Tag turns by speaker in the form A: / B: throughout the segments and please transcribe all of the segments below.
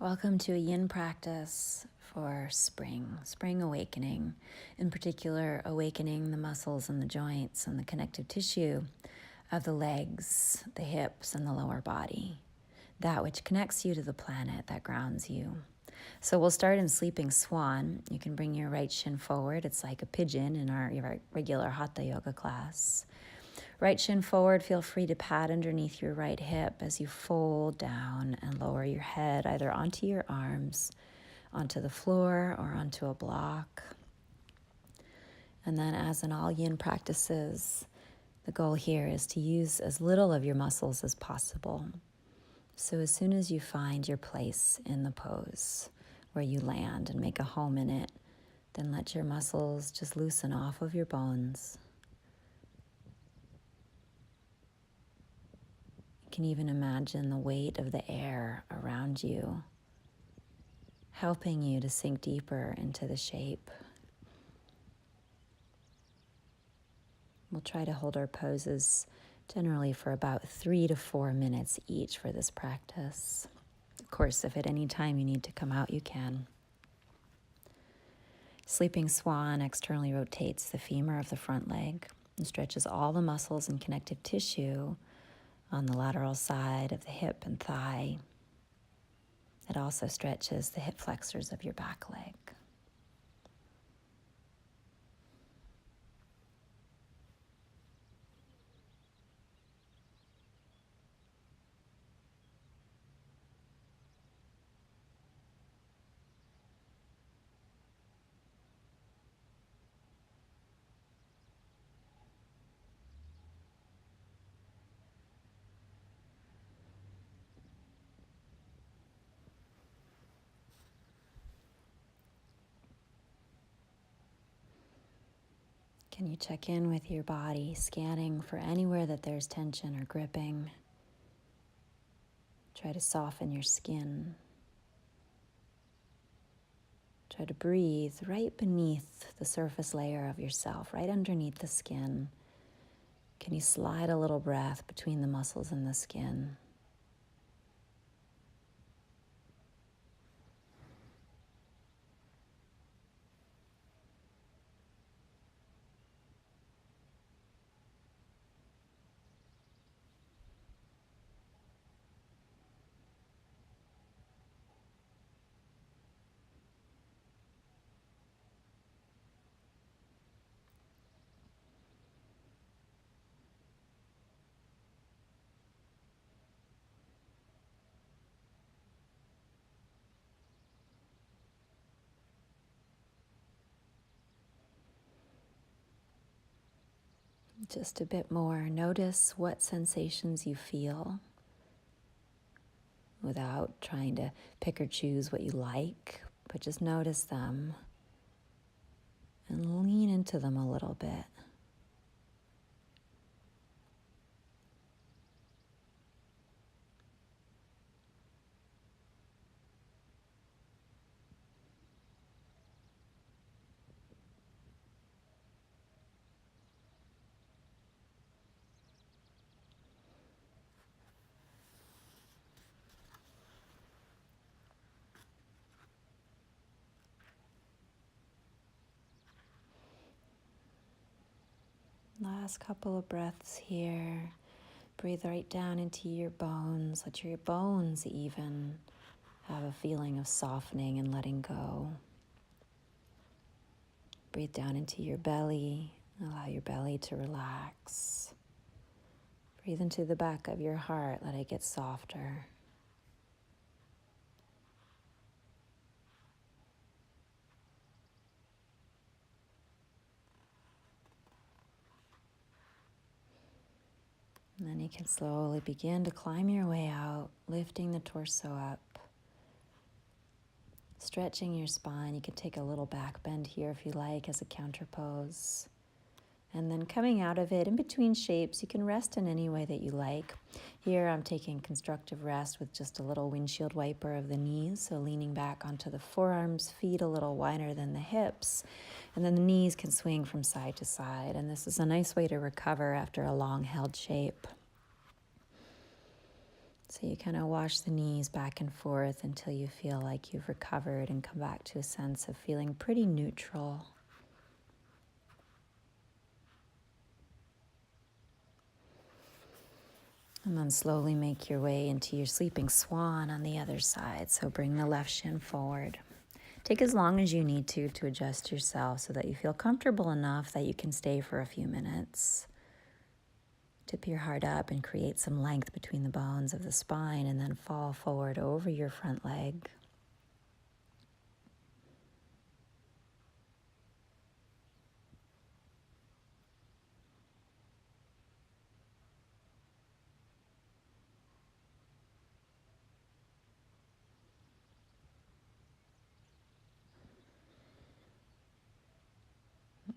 A: Welcome to a yin practice for spring awakening, in particular awakening the muscles and the joints and the connective tissue of the legs, the hips, and the lower body, that which connects you to the planet, that grounds you. So we'll start in sleeping swan. You can bring your right shin forward. It's like a pigeon in our regular hatha yoga class. Right shin forward, feel free to pat underneath your right hip as you fold down and lower your head either onto your arms, onto the floor, or onto a block. And then, as in all yin practices, the goal here is to use as little of your muscles as possible. So as soon as you find your place in the pose where you land and make a home in it, then let your muscles just loosen off of your bones. You can even imagine the weight of the air around you, helping you to sink deeper into the shape. We'll try to hold our poses generally for about 3 to 4 minutes each for this practice. Of course, if at any time you need to come out, you can. Sleeping swan externally rotates the femur of the front leg and stretches all the muscles and connective tissue on the lateral side of the hip and thigh. It also stretches the hip flexors of your back leg. Can you check in with your body, scanning for anywhere that there's tension or gripping? Try to soften your skin. Try to breathe right beneath the surface layer of yourself, right underneath the skin. Can you slide a little breath between the muscles and the skin? Just a bit more. Notice what sensations you feel without trying to pick or choose what you like, but just notice them and lean into them a little bit. Last couple of breaths here. Breathe right down into your bones. Let your bones even have a feeling of softening and letting go. Breathe down into your belly. Allow your belly to relax. Breathe into the back of your heart. Let it get softer. And then you can slowly begin to climb your way out, lifting the torso up, stretching your spine. You can take a little back bend here if you like as a counter pose. And then coming out of it, in between shapes, you can rest in any way that you like. Here I'm taking constructive rest with just a little windshield wiper of the knees, so leaning back onto the forearms, feet a little wider than the hips, and then the knees can swing from side to side. And this is a nice way to recover after a long held shape. So you kind of wash the knees back and forth until you feel like you've recovered and come back to a sense of feeling pretty neutral. And then slowly make your way into your sleeping swan on the other side. So bring the left shin forward. Take as long as you need to adjust yourself so that you feel comfortable enough that you can stay for a few minutes. Tip your heart up and create some length between the bones of the spine, and then fall forward over your front leg.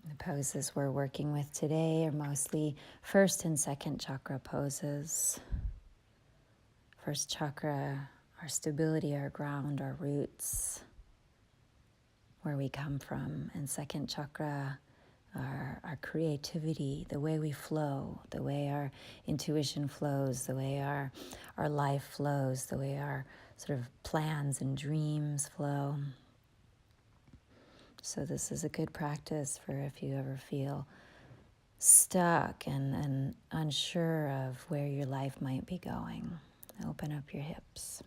A: The poses we're working with today are mostly first and second chakra poses. First chakra, our stability, our ground, our roots, where we come from. And second chakra, our creativity, the way we flow, the way our intuition flows, the way our life flows, the way our sort of plans and dreams flow. So this is a good practice for if you ever feel stuck and unsure of where your life might be going. Open up your hips.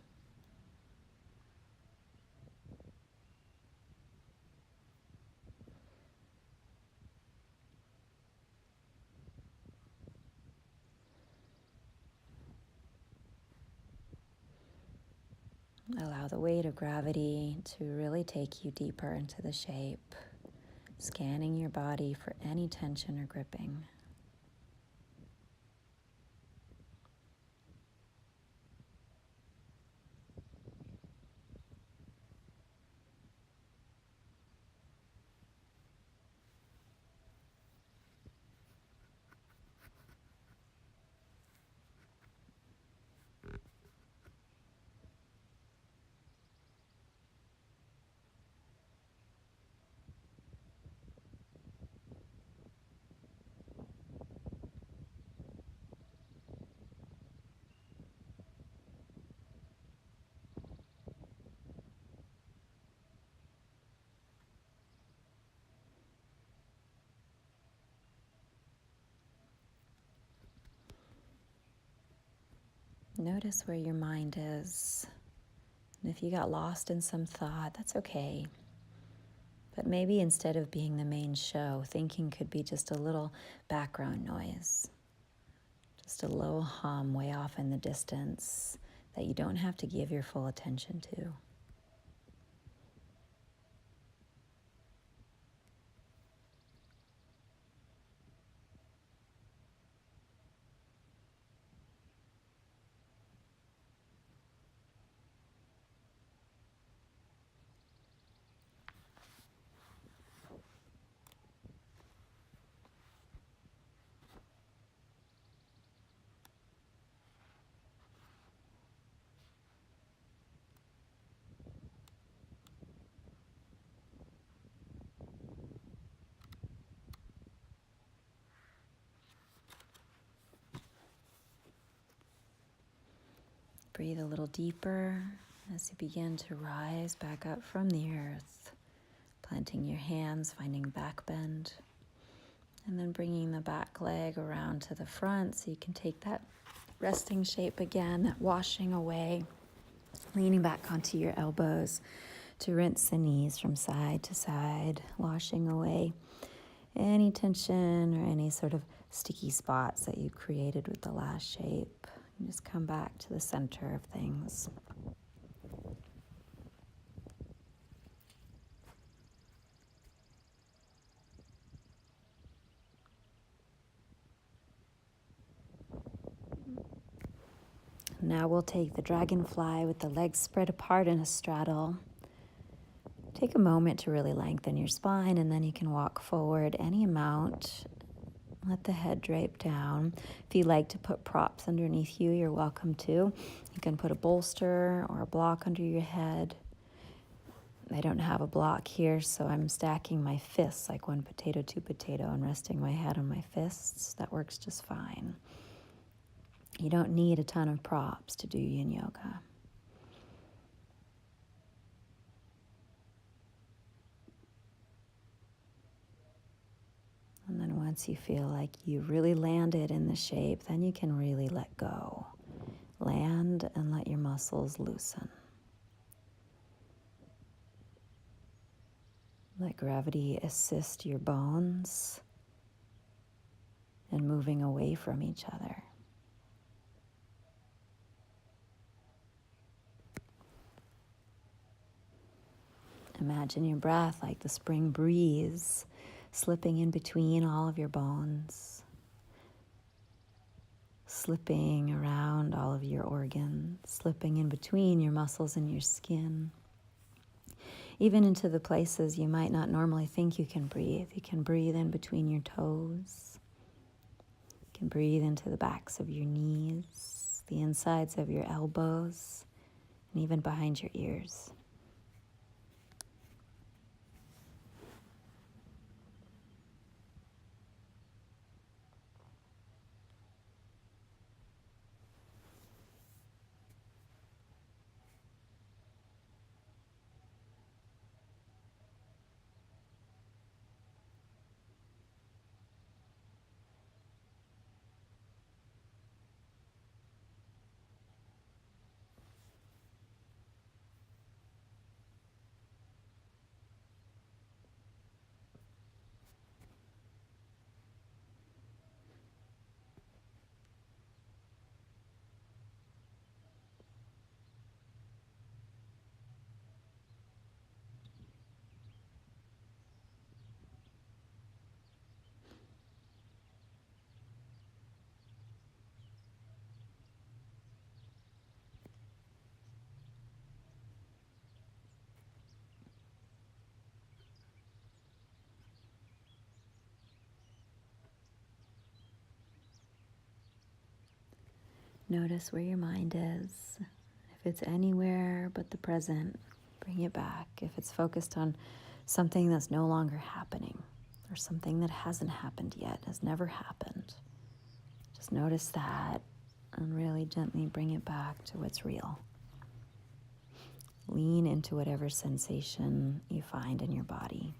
A: Allow the weight of gravity to really take you deeper into the shape, scanning your body for any tension or gripping. Notice where your mind is. And if you got lost in some thought, that's okay. But maybe instead of being the main show, thinking could be just a little background noise. Just a low hum way off in the distance that you don't have to give your full attention to. Breathe a little deeper as you begin to rise back up from the earth, planting your hands, finding back bend, and then bringing the back leg around to the front so you can take that resting shape again, that washing away, leaning back onto your elbows to rinse the knees from side to side, washing away any tension or any sort of sticky spots that you created with the last shape. And just come back to the center of things. Now we'll take the dragonfly with the legs spread apart in a straddle. Take a moment to really lengthen your spine, and then you can walk forward any amount. Let the head drape down. If you like to put props underneath you, you're welcome to. You can put a bolster or a block under your head. I don't have a block here, so I'm stacking my fists like one potato, two potato, and resting my head on my fists. That works just fine. You don't need a ton of props to do yin yoga. And then once you feel like you really landed in the shape, then you can really let go. Land and let your muscles loosen. Let gravity assist your bones in moving away from each other. Imagine your breath like the spring breeze slipping in between all of your bones, slipping around all of your organs, slipping in between your muscles and your skin, even into the places you might not normally think you can breathe. You can breathe in between your toes. You can breathe into the backs of your knees, the insides of your elbows, and even behind your ears. Notice where your mind is. If it's anywhere but the present, bring it back. If it's focused on something that's no longer happening or something that hasn't happened yet, has never happened, just notice that and really gently bring it back to what's real. Lean into whatever sensation you find in your body.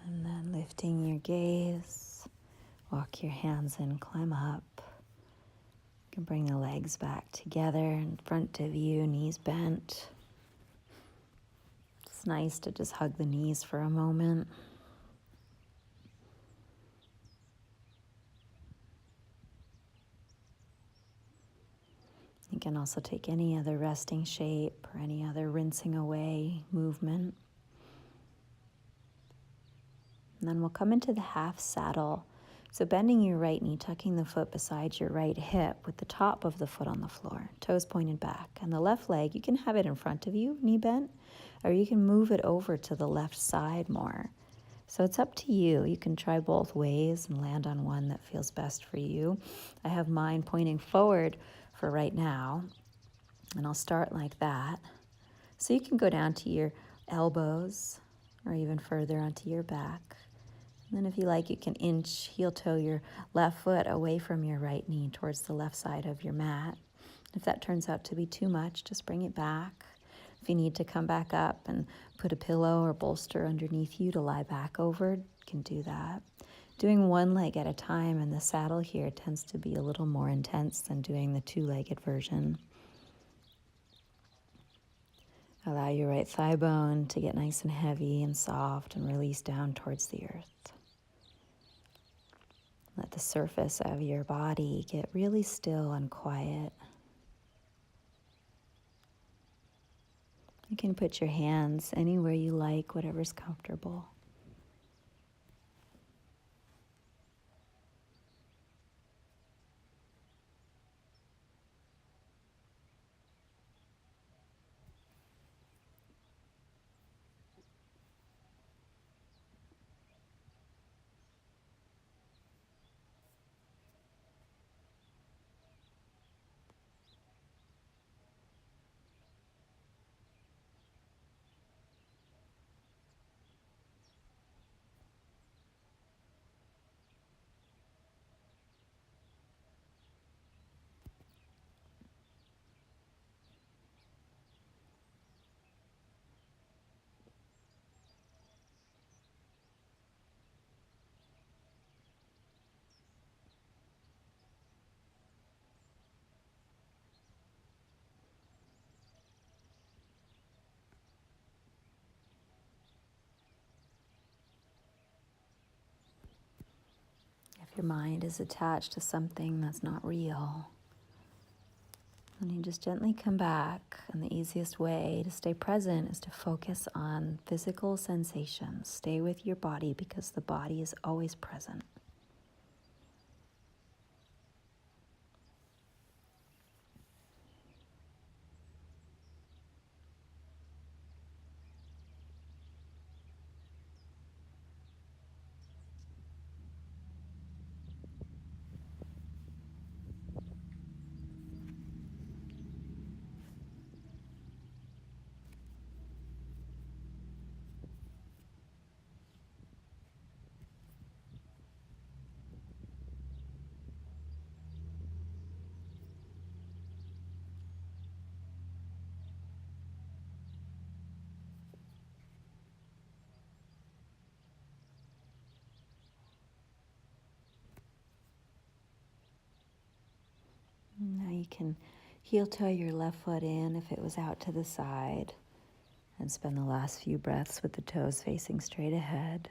A: And then lifting your gaze, walk your hands in, climb up. You can bring the legs back together in front of you, knees bent. It's nice to just hug the knees for a moment. You can also take any other resting shape or any other rinsing away movement. And then we'll come into the half saddle. So bending your right knee, tucking the foot beside your right hip with the top of the foot on the floor, toes pointed back. And the left leg, you can have it in front of you, knee bent, or you can move it over to the left side more. So it's up to you. You can try both ways and land on one that feels best for you. I have mine pointing forward for right now, and I'll start like that. So you can go down to your elbows or even further onto your back. And then if you like, you can inch, heel toe your left foot away from your right knee towards the left side of your mat. If that turns out to be too much, just bring it back. If you need to come back up and put a pillow or bolster underneath you to lie back over, you can do that. Doing one leg at a time in the saddle here tends to be a little more intense than doing the two-legged version. Allow your right thigh bone to get nice and heavy and soft and release down towards the earth. Let the surface of your body get really still and quiet. You can put your hands anywhere you like, whatever's comfortable. If your mind is attached to something that's not real, then you just gently come back. And the easiest way to stay present is to focus on physical sensations. Stay with your body because the body is always present. Now you can heel toe your left foot in if it was out to the side, and spend the last few breaths with the toes facing straight ahead.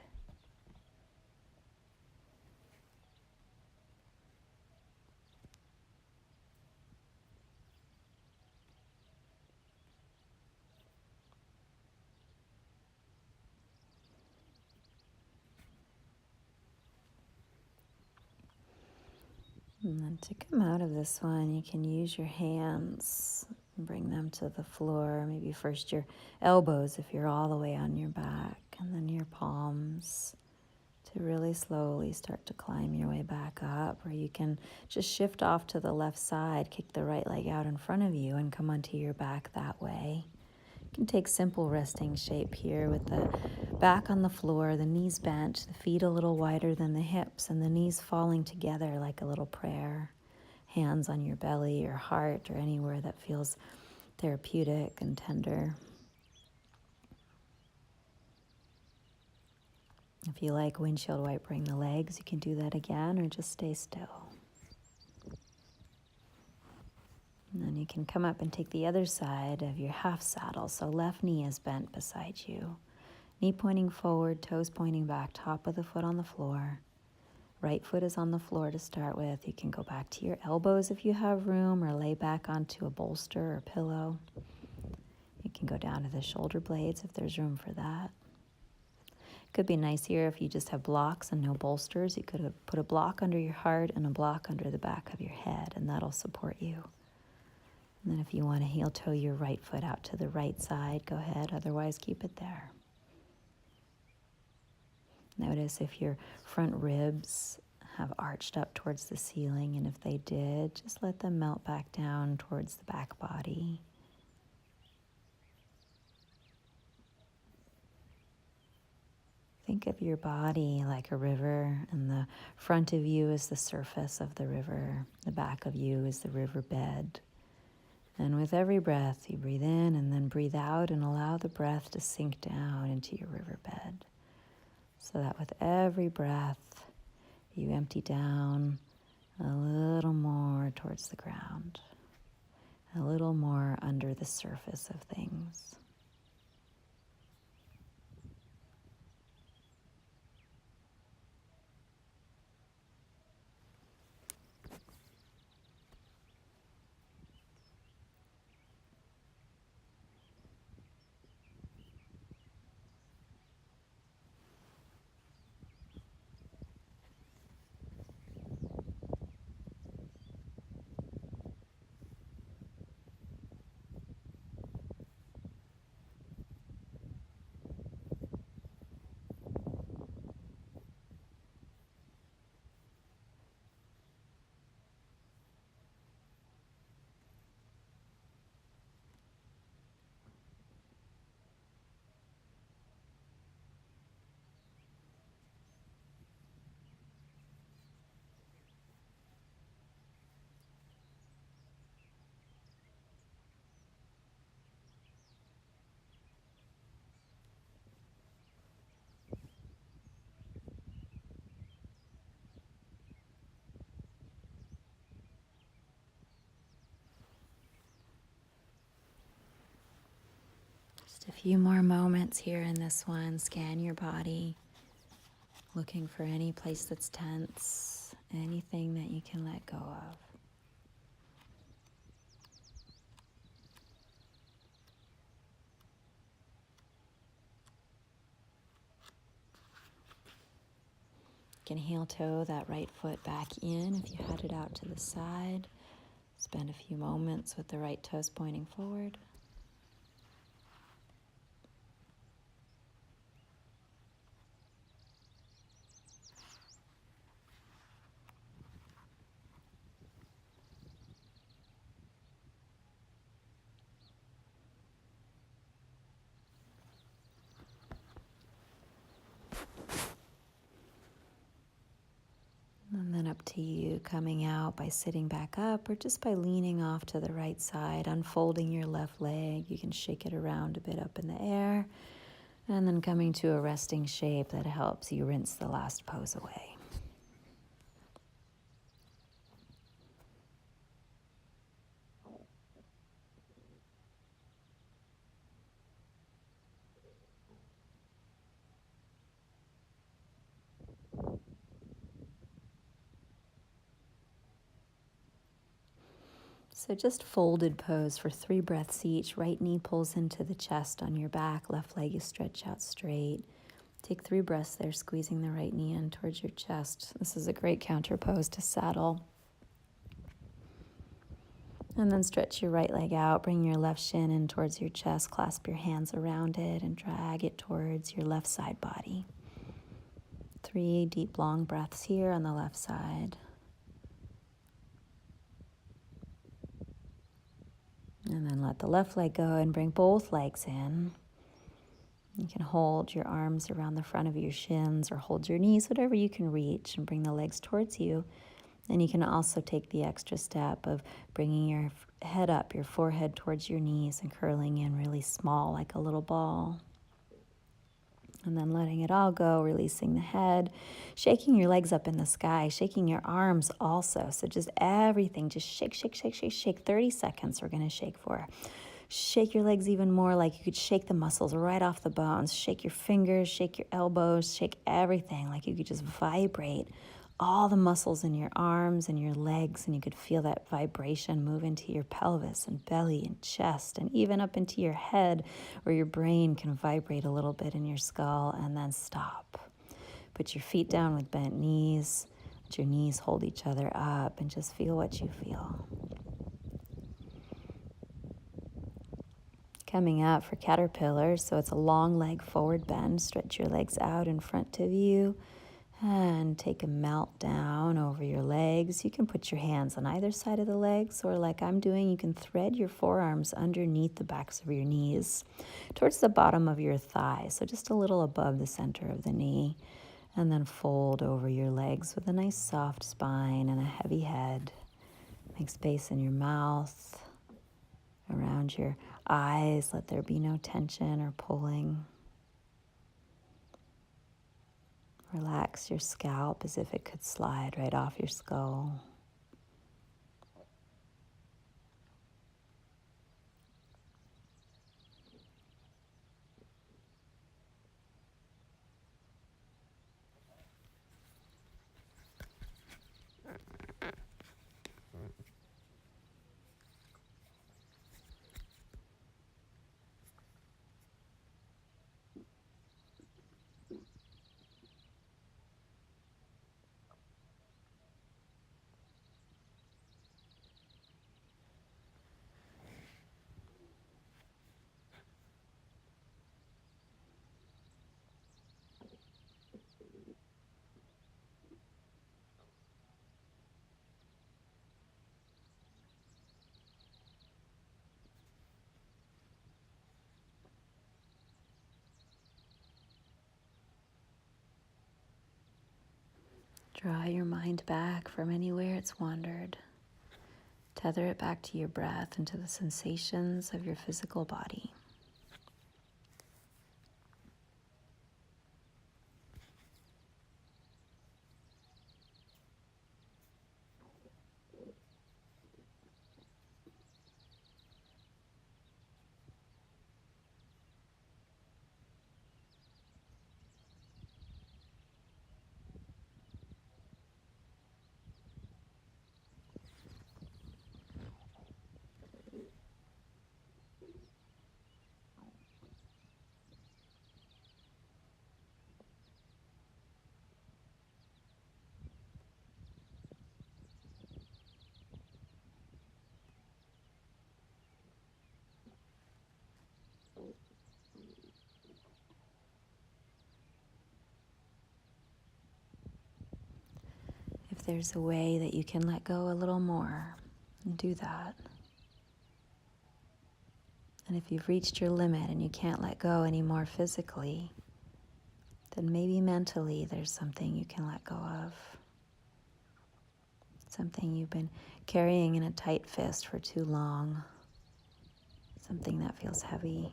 A: And then to come out of this one, you can use your hands and bring them to the floor. Maybe first your elbows if you're all the way on your back, and then your palms to really slowly start to climb your way back up. Or you can just shift off to the left side, kick the right leg out in front of you, and come onto your back that way. You can take simple resting shape here with the back on the floor, the knees bent, the feet a little wider than the hips, and the knees falling together like a little prayer. Hands on your belly or heart or anywhere that feels therapeutic and tender. If you like windshield wipering the legs, you can do that again or just stay still. And then you can come up and take the other side of your half saddle. So left knee is bent beside you. Knee pointing forward, toes pointing back, top of the foot on the floor. Right foot is on the floor to start with. You can go back to your elbows if you have room, or lay back onto a bolster or pillow. You can go down to the shoulder blades if there's room for that. Could be nice here if you just have blocks and no bolsters. You could have put a block under your heart and a block under the back of your head, and that'll support you. And then if you want to heel toe your right foot out to the right side, go ahead. Otherwise, keep it there. Notice if your front ribs have arched up towards the ceiling, and if they did, just let them melt back down towards the back body. Think of your body like a river, and the front of you is the surface of the river. The back of you is the riverbed. And with every breath, you breathe in and then breathe out and allow the breath to sink down into your riverbed. So that with every breath, you empty down a little more towards the ground, a little more under the surface of things. Just a few more moments here in this one. Scan your body, looking for any place that's tense, anything that you can let go of. You can heel toe that right foot back in if you had it out to the side. Spend a few moments with the right toes pointing forward. And then up to you coming out by sitting back up or just by leaning off to the right side, unfolding your left leg. You can shake it around a bit up in the air and then coming to a resting shape that helps you rinse the last pose away. So just folded pose for 3 breaths each. Right knee pulls into the chest on your back. Left leg is stretched out straight. Take 3 breaths there, squeezing the right knee in towards your chest. This is a great counter pose to saddle. And then stretch your right leg out. Bring your left shin in towards your chest. Clasp your hands around it and drag it towards your left side body. 3 deep, long breaths here on the left side. And then let the left leg go and bring both legs in. You can hold your arms around the front of your shins or hold your knees, whatever you can reach, and bring the legs towards you. And you can also take the extra step of bringing your head up, your forehead towards your knees and curling in really small like a little ball. And then letting it all go, releasing the head, shaking your legs up in the sky, shaking your arms also. So just everything, just shake, shake, shake, shake, shake. 30 seconds we're going to shake for. Shake your legs even more, like you could shake the muscles right off the bones. Shake your fingers, shake your elbows, shake everything, like you could just vibrate all the muscles in your arms and your legs, and you could feel that vibration move into your pelvis and belly and chest and even up into your head, where your brain can vibrate a little bit in your skull, and then stop. Put your feet down with bent knees. Let your knees hold each other up and just feel what you feel. Coming up for caterpillar, so it's a long leg forward bend. Stretch your legs out in front of you and take a melt down over your legs. You can put your hands on either side of the legs, or like I'm doing, you can thread your forearms underneath the backs of your knees towards the bottom of your thigh, so just a little above the center of the knee, and then fold over your legs with a nice soft spine and a heavy head. Make space in your mouth, around your eyes. Let there be no tension or pulling. Relax your scalp as if it could slide right off your skull. Draw your mind back from anywhere it's wandered. Tether it back to your breath and to the sensations of your physical body. If there's a way that you can let go a little more, do that. And if you've reached your limit and you can't let go anymore physically, then maybe mentally there's something you can let go of. Something you've been carrying in a tight fist for too long. Something that feels heavy.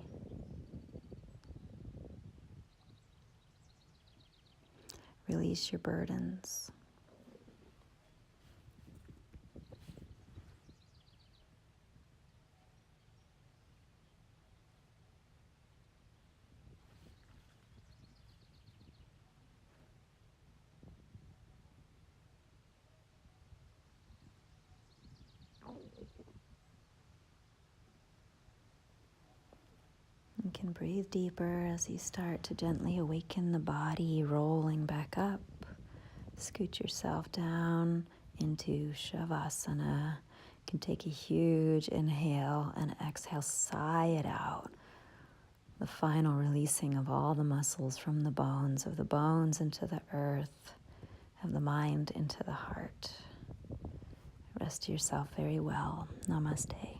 A: Release your burdens. You can breathe deeper as you start to gently awaken the body, rolling back up. Scoot yourself down into Shavasana. You can take a huge inhale and exhale, sigh it out. The final releasing of all the muscles from the bones, of the bones into the earth, of the mind into the heart. Rest yourself very well. Namaste.